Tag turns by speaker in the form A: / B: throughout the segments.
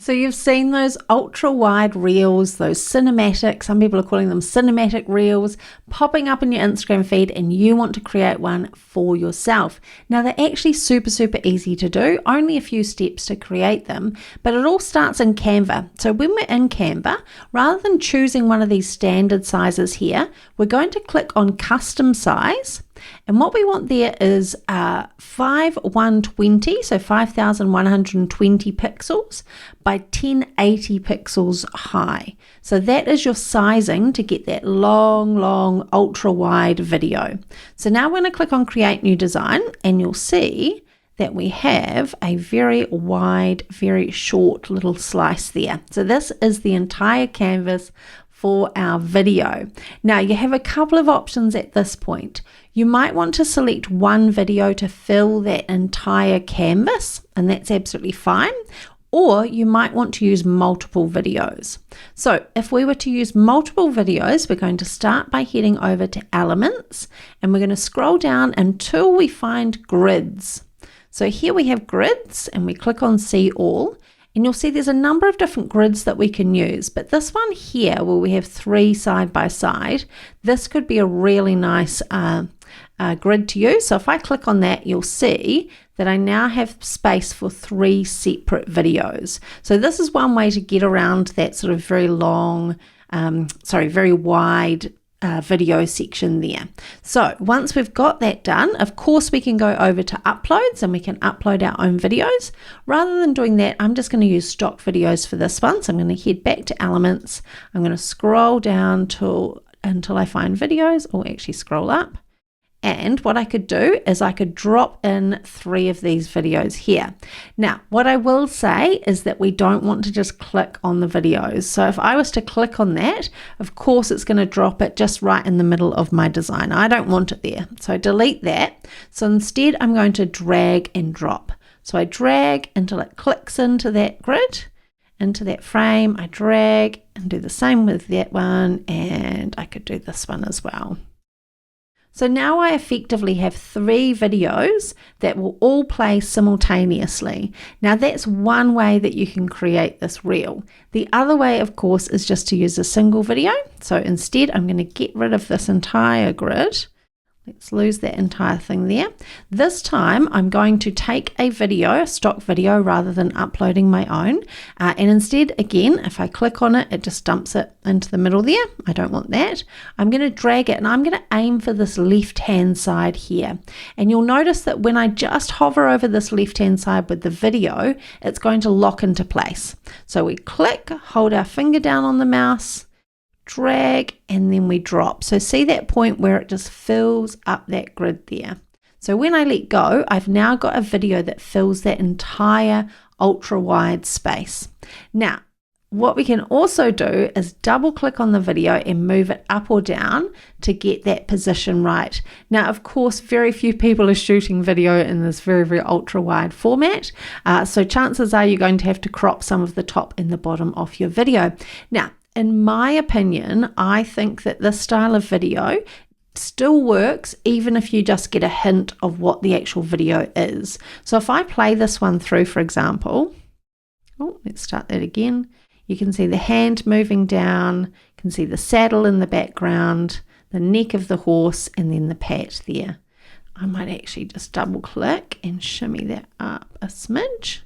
A: So you've seen those ultra wide reels, those cinematic, some people are calling them cinematic reels, popping up in your Instagram feed, and you want to create one for yourself. Now they're actually super easy to do, only a few steps to create them, but it all starts in Canva. So when we're in Canva, rather than choosing one of these standard sizes here, we're going to click on custom size. And what we want there is 5120, so 5120 pixels by 1080 pixels high. So that is your sizing to get that long, ultra wide video. So now we're going to click on create new design, and you'll see that we have a very wide, very short little slice there. So this is the entire canvas for our video. Now you have a couple of options at this point. You might want to select one video to fill that entire canvas, and that's absolutely fine. Or you might want to use multiple videos. So if we were to use multiple videos, we're going to start by heading over to elements, and we're going to scroll down until we find grids. So here we have grids, and we click on see all. And you'll see there's a number of different grids that we can use, but this one here where we have 3 side by side, this could be a really nice grid to use. So if I click on that, you'll see that I now have space for 3 separate videos. So this is one way to get around that sort of very long, very wide video section there. So once we've got that done, of course we can go over to uploads and we can upload our own videos. Rather than doing that, I'm just going to use stock videos for this one. So I'm going to head back to elements. I'm going to scroll down until I find videos, or actually scroll up. And what I could do is I could drop in 3 of these videos here. Now, what I will say is that we don't want to just click on the videos. So if I was to click on that, of course, it's going to drop it just right in the middle of my design. I don't want it there. So delete that. So instead, I'm going to drag and drop. So I drag until it clicks into that grid, into that frame. I drag and do the same with that one. And I could do this one as well. So now I effectively have 3 videos that will all play simultaneously. Now that's one way that you can create this reel. The other way, of course, is just to use a single video. So instead, I'm going to get rid of this entire grid. Let's lose that entire thing there. This time I'm going to take a video, a stock video, rather than uploading my own. And instead, again, if I click on it, it just dumps it into the middle there. I don't want that. I'm going to drag it and I'm going to aim for this left-hand side here. And you'll notice that when I just hover over this left-hand side with the video, it's going to lock into place. So we click, hold our finger down on the mouse, drag, and then we drop. So see that point where it just fills up that grid there. So when I let go, I've now got a video that fills that entire ultra wide space. Now, what we can also do is double click on the video and move it up or down to get that position right. Now, of course, very few people are shooting video in this very ultra wide format. So chances are you're going to have to crop some of the top and the bottom off your video. Now, in my opinion, I think that this style of video still works even if you just get a hint of what the actual video is. So if I play this one through, for example, let's start that again. You can see the hand moving down, you can see the saddle in the background, the neck of the horse, and then the pat there. I might actually just double click and shimmy that up a smidge.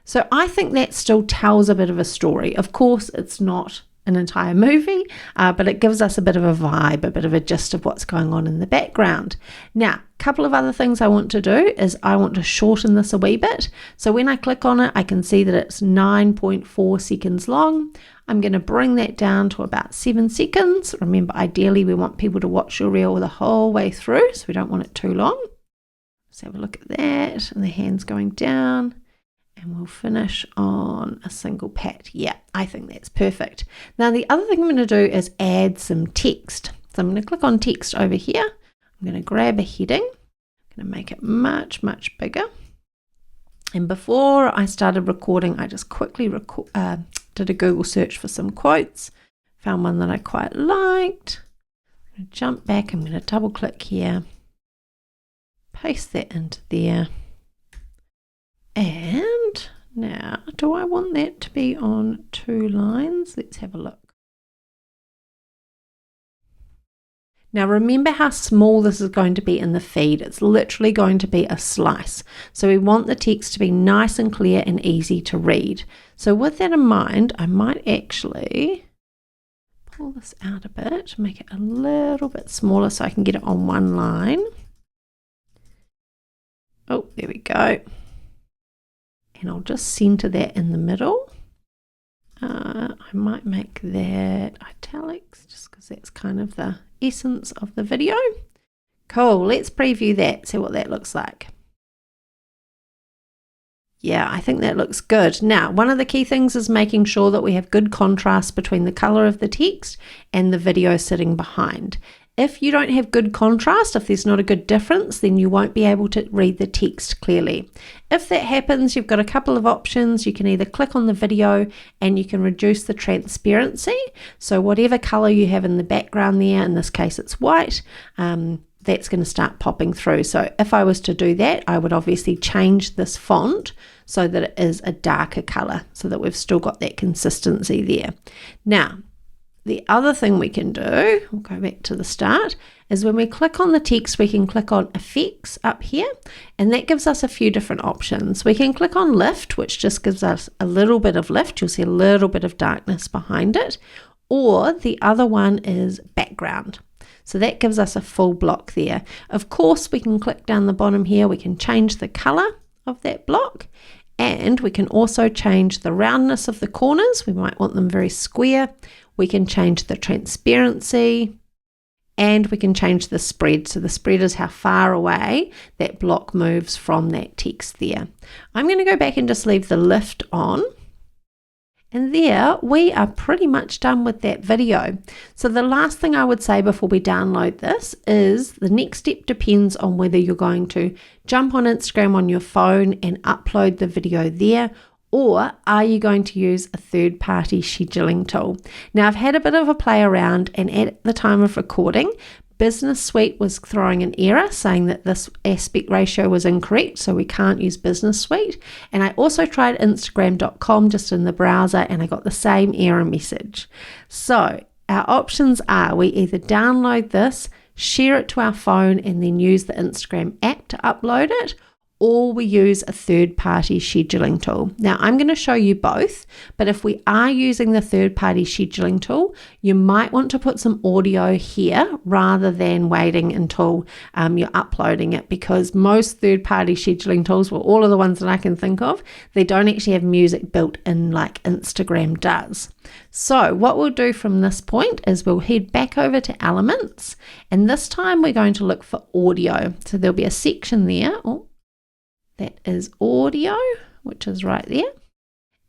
A: So I think that still tells a bit of a story. Of course, it's not an entire movie, but it gives us a bit of a vibe, a bit of a gist of what's going on in the background. Now, a couple of other things I want to do is I want to shorten this a wee bit. So when I click on it, I can see that it's 9.4 seconds long. I'm going to bring that down to about 7 seconds. Remember, ideally, we want people to watch your reel the whole way through, so we don't want it too long. Let's have a look at that, and the hand's going down. And we'll finish on a single pat. Yeah, I think that's perfect. Now, the other thing I'm going to do is add some text. So I'm going to click on text over here. I'm going to grab a heading. I'm going to make it much bigger. And before I started recording, I just quickly did a Google search for some quotes. Found one that I quite liked. I'm going to jump back. I'm going to double click here. Paste that into there. And Now, do I want that to be on 2 lines? Let's have a look. Now remember how small this is going to be in the feed. It's literally going to be a slice. So we want the text to be nice and clear and easy to read. So with that in mind, I might actually pull this out a bit, make it a little bit smaller so I can get it on 1 line. Oh, there we go. And I'll just center that in the middle. I might make that italics just because that's kind of the essence of the video. Cool, let's preview that, see what that looks like. Yeah, I think that looks good. Now, one of the key things is making sure that we have good contrast between the color of the text and the video sitting behind. If you don't have good contrast, if there's not a good difference, then you won't be able to read the text clearly. If that happens, you've got a couple of options. You can either click on the video and you can reduce the transparency. So whatever color you have in the background there, in this case it's white, that's going to start popping through. So if I was to do that, I would obviously change this font so that it is a darker color so that we've still got that consistency there. Now, the other thing we can do, we'll go back to the start, is when we click on the text, we can click on effects up here, and that gives us a few different options. We can click on lift, which just gives us a little bit of lift. You'll see a little bit of darkness behind it. Or the other one is background. So that gives us a full block there. Of course, we can click down the bottom here. We can change the color of that block. And we can also change the roundness of the corners. We might want them very square. We can change the transparency and we can change the spread. So the spread is how far away that block moves from that text there. I'm going to go back and just leave the lift on. And there we are pretty much done with that video. So the last thing I would say before we download this is the next step depends on whether you're going to jump on Instagram on your phone and upload the video there, or are you going to use a third-party scheduling tool? Now I've had a bit of a play around, and at the time of recording, Business Suite was throwing an error saying that this aspect ratio was incorrect, so we can't use Business Suite. And I also tried Instagram.com just in the browser and I got the same error message. So our options are we either download this, share it to our phone and then use the Instagram app to upload it, or we use a third-party scheduling tool. Now, I'm going to show you both, but if we are using the third-party scheduling tool, you might want to put some audio here rather than waiting until you're uploading it, because most third-party scheduling tools, well, all of the ones that I can think of, they don't actually have music built in like Instagram does. So what we'll do from this point is we'll head back over to Elements, and this time we're going to look for audio. So there'll be a section there. That is audio, which is right there.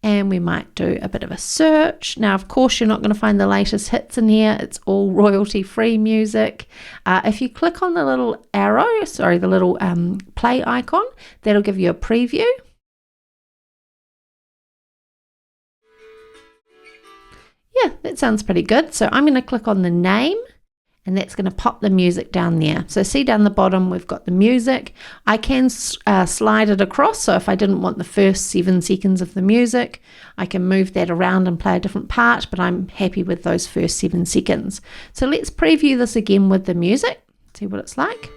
A: And we might do a bit of a search. Now, of course, you're not going to find the latest hits in here. It's all royalty-free music. If you click on the little arrow, the little play icon, that'll give you a preview. Yeah, that sounds pretty good. So I'm going to click on the name, and that's going to pop the music down there. So see down the bottom, we've got the music. I can slide it across. So if I didn't want the first 7 seconds of the music, I can move that around and play a different part, but I'm happy with those first 7 seconds. So let's preview this again with the music, see what it's like.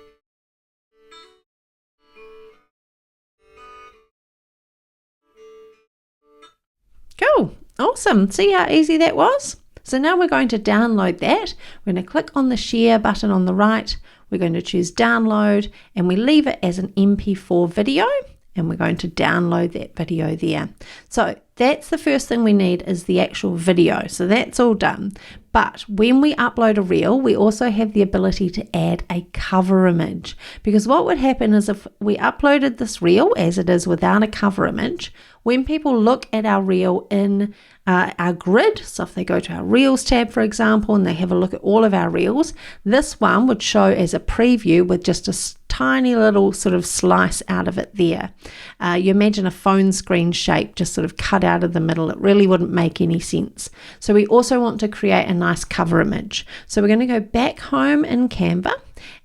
A: Cool, awesome. See how easy that was? So now we're going to download that. We're going to click on the share button on the right. We're going to choose download and we leave it as an MP4 video, and we're going to download that video there. So that's the first thing we need, is the actual video. So that's all done. But when we upload a reel, we also have the ability to add a cover image, because what would happen is if we uploaded this reel as it is without a cover image, when people look at our reel in our grid, so if they go to our Reels tab, for example, and they have a look at all of our reels, this one would show as a preview with just a tiny little sort of slice out of it there. You imagine a phone screen shape just sort of cut out of the middle. It really wouldn't make any sense. So we also want to create a nice cover image. So we're going to go back home in Canva,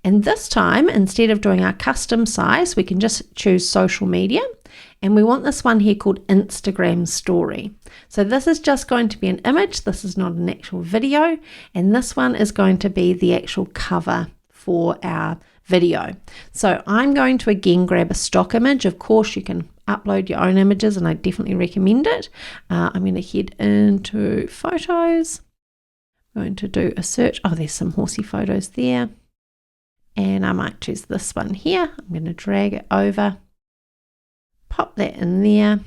A: And this time, instead of doing our custom size, we can just choose social media. And we want this one here called Instagram story. So this is just going to be an image. This is not an actual video. And this one is going to be the actual cover for our video. So I'm going to again grab a stock image. Of course, you can upload your own images, and I definitely recommend it. I'm going to head into photos. I'm going to do a search. Oh, there's some horsey photos there. And I might choose this one here. I'm going to drag it over, pop that in there.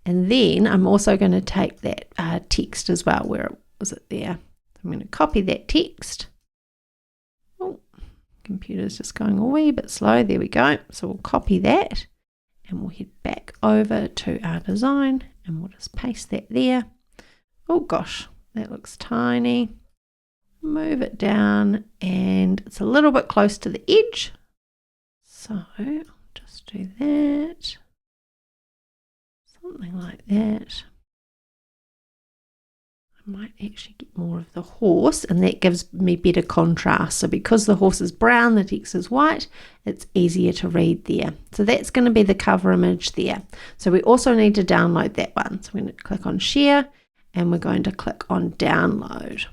A: And then I'm also going to take that text as well. Where was it there? I'm going to copy that text. Oh, computer's just going a wee bit slow. There we go. So we'll copy that and we'll head back over to our design and we'll just paste that there. Oh gosh, that looks tiny. Move it down and it's a little bit close to the edge. So I'll just do that. Something like that. I might actually get more of the horse, and that gives me better contrast. So because the horse is brown, the text is white, it's easier to read there. So that's going to be the cover image there. So we also need to download that one. So we're going to click on share and we're going to click on download.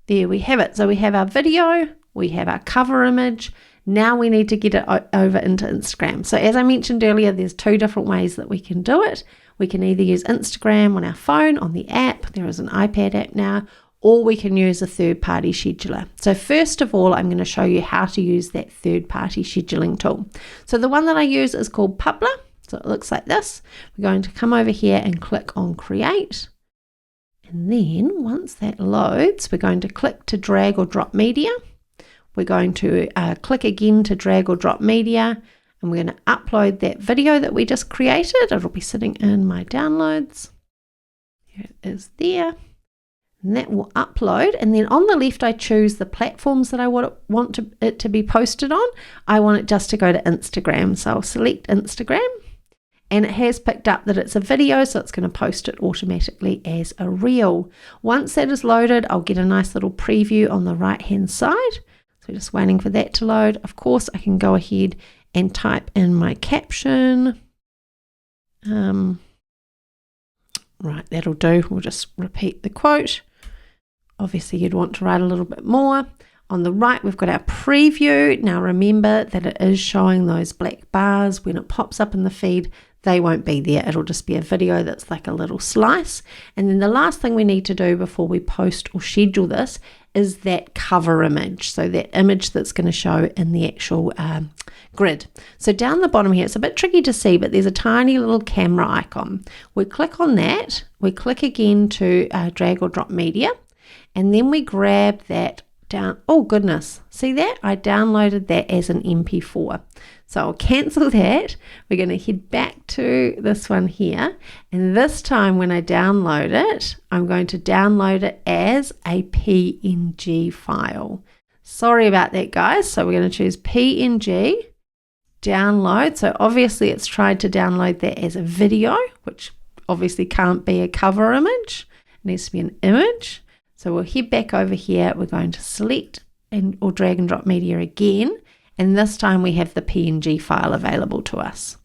A: There we have it. So we have our video, we have our cover image. Now we need to get it over into Instagram. So as I mentioned earlier, there's two different ways that we can do it. We can either use Instagram on our phone, on the app, there is an iPad app now, or we can use a third-party scheduler. So first of all, I'm going to show you how to use that third-party scheduling tool. So the one that I use is called Publer. So it looks like this. We're going to come over here and click on create. And then once that loads, we're going to click to drag or drop media. We're going to click again to drag or drop media, and we're going to upload that video that we just created. It'll be sitting in my downloads. Here it is there. And that will upload. And then on the left, I choose the platforms that I want it to be posted on. I want it just to go to Instagram. So I'll select Instagram. And it has picked up that it's a video, so it's going to post it automatically as a reel. Once that is loaded, I'll get a nice little preview on the right-hand side. So just waiting for that to load. Of course, I can go ahead and type in my caption. Right, that'll do. We'll just repeat the quote. Obviously, you'd want to write a little bit more. On the right, we've got our preview. Now, remember that it is showing those black bars. When it pops up in the feed, they won't be there. It'll just be a video that's like a little slice. And then the last thing we need to do before we post or schedule this is that cover image. So that image that's going to show in the actual grid. So down the bottom here, it's a bit tricky to see, but there's a tiny little camera icon. We click on that. We click again to drag or drop media. And then we grab that down. Oh goodness, see that? I downloaded that as an MP4. So I'll cancel that. We're going to head back to this one here. And this time when I download it, I'm going to download it as a PNG file. Sorry about that, guys. So we're going to choose PNG, download. So obviously it's tried to download that as a video, which obviously can't be a cover image. It needs to be an image. So we'll head back over here. We're going to select or drag and drop media again. And this time we have the PNG file available to us.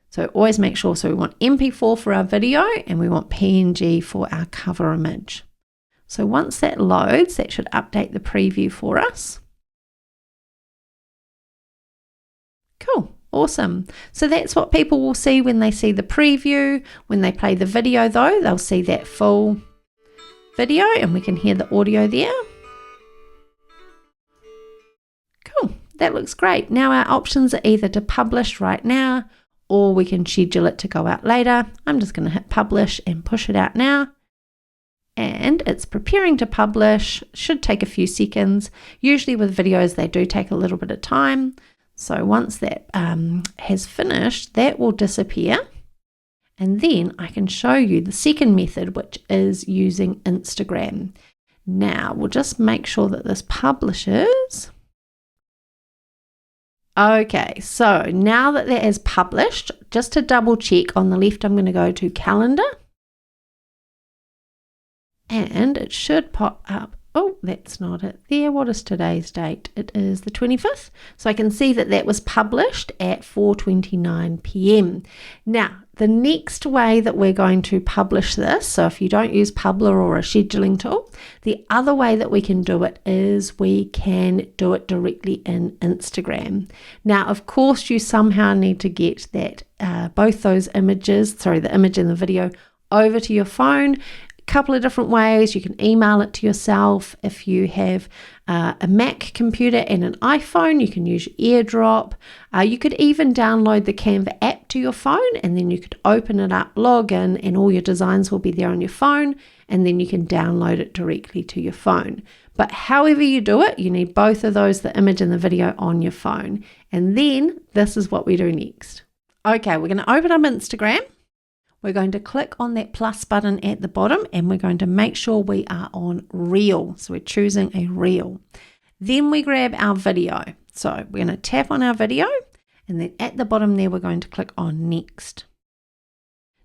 A: So always make sure, so we want MP4 for our video and we want PNG for our cover image. So once that loads, that should update the preview for us. Cool, awesome. So that's what people will see when they see the preview. When they play the video though, they'll see that full video and we can hear the audio there. Cool. That looks great. Now our options are either to publish right now or we can schedule it to go out later. I'm just going to hit publish and push it out now. And it's preparing to publish. Should take a few seconds. Usually with videos they do take a little bit of time. So once that has finished, that will disappear. And then I can show you the second method, which is using Instagram. Now we'll just make sure that this publishes. Okay, so now that that is published, just to double check, on the left I'm going to go to calendar. And it should pop up oh, that's not it there. What is today's date? It is the 25th. So I can see that that was published at 4:29 p.m. Now, the next way that we're going to publish this, so if you don't use Publer or a scheduling tool, the other way that we can do it is we can do it directly in Instagram. Now, of course, you somehow need to get that both those images, the image and the video, over to your phone. Couple of different ways. You can email it to yourself. If you have a Mac computer and an iPhone, you can use AirDrop. You could even download the Canva app to your phone, and then you could open it up, log in, and all your designs will be there on your phone, and then you can download it directly to your phone. But however you do it, you need both of those, the image and the video, on your phone. And then this is what we do next. Okay, we're going to open up Instagram. We're going to click on that plus button at the bottom, and we're going to make sure we are on reel. So we're choosing a reel. Then we grab our video. So we're going to tap on our video, and then at the bottom there, we're going to click on next.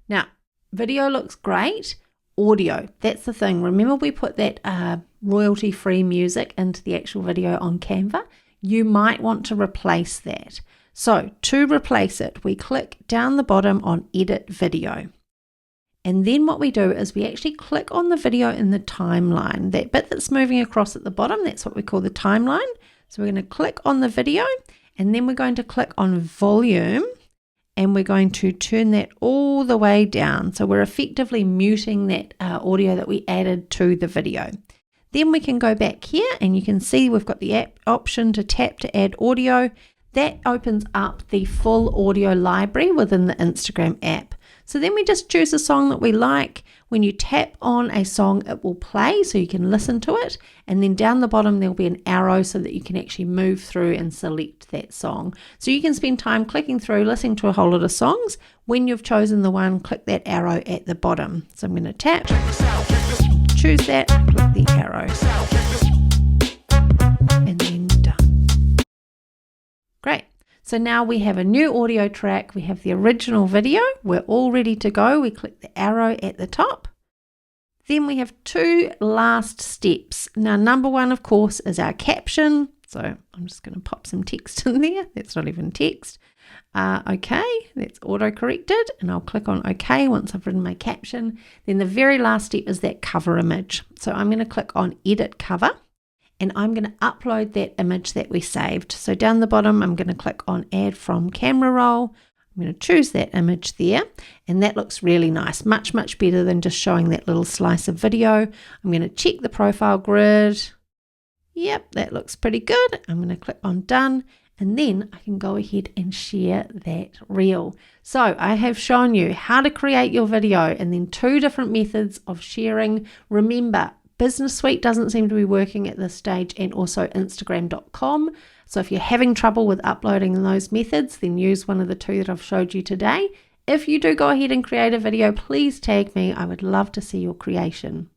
A: Now, video looks great. Audio, that's the thing. Remember we put that royalty-free music into the actual video on Canva? You might want to replace that. So to replace it, we click down the bottom on Edit Video. And then what we do is we actually click on the video in the timeline. That bit that's moving across at the bottom, that's what we call the timeline. So we're going to click on the video, and then we're going to click on volume, and we're going to turn that all the way down. So we're effectively muting that audio that we added to the video. Then we can go back here, and you can see we've got the app option to tap to add audio. That opens up the full audio library within the Instagram app. So then we just choose a song that we like. When you tap on a song, it will play so you can listen to it. And then down the bottom, there'll be an arrow so that you can actually move through and select that song. So you can spend time clicking through, listening to a whole lot of songs. When you've chosen the one, click that arrow at the bottom. So I'm going to tap, choose that, click the arrow, and then done. Great. So now we have a new audio track, we have the original video, we're all ready to go. We click the arrow at the top. Then we have two last steps. Now, number one, of course, is our caption. So I'm just going to pop some text in there. That's not even text. Okay, that's auto-corrected, and I'll click on OK once I've written my caption. Then the very last step is that cover image. So I'm going to click on Edit Cover. And I'm going to upload that image that we saved. So down the bottom, I'm going to click on Add from Camera Roll. I'm going to choose that image there, and that looks really nice, much, much better than just showing that little slice of video. I'm going to check the profile grid. Yep, that looks pretty good. I'm going to click on Done, and then I can go ahead and share that reel. So I have shown you how to create your video and then two different methods of sharing. Remember, Business Suite doesn't seem to be working at this stage, and also Instagram.com. So if you're having trouble with uploading those methods, then use one of the two that I've showed you today. If you do go ahead and create a video, please tag me. I would love to see your creation.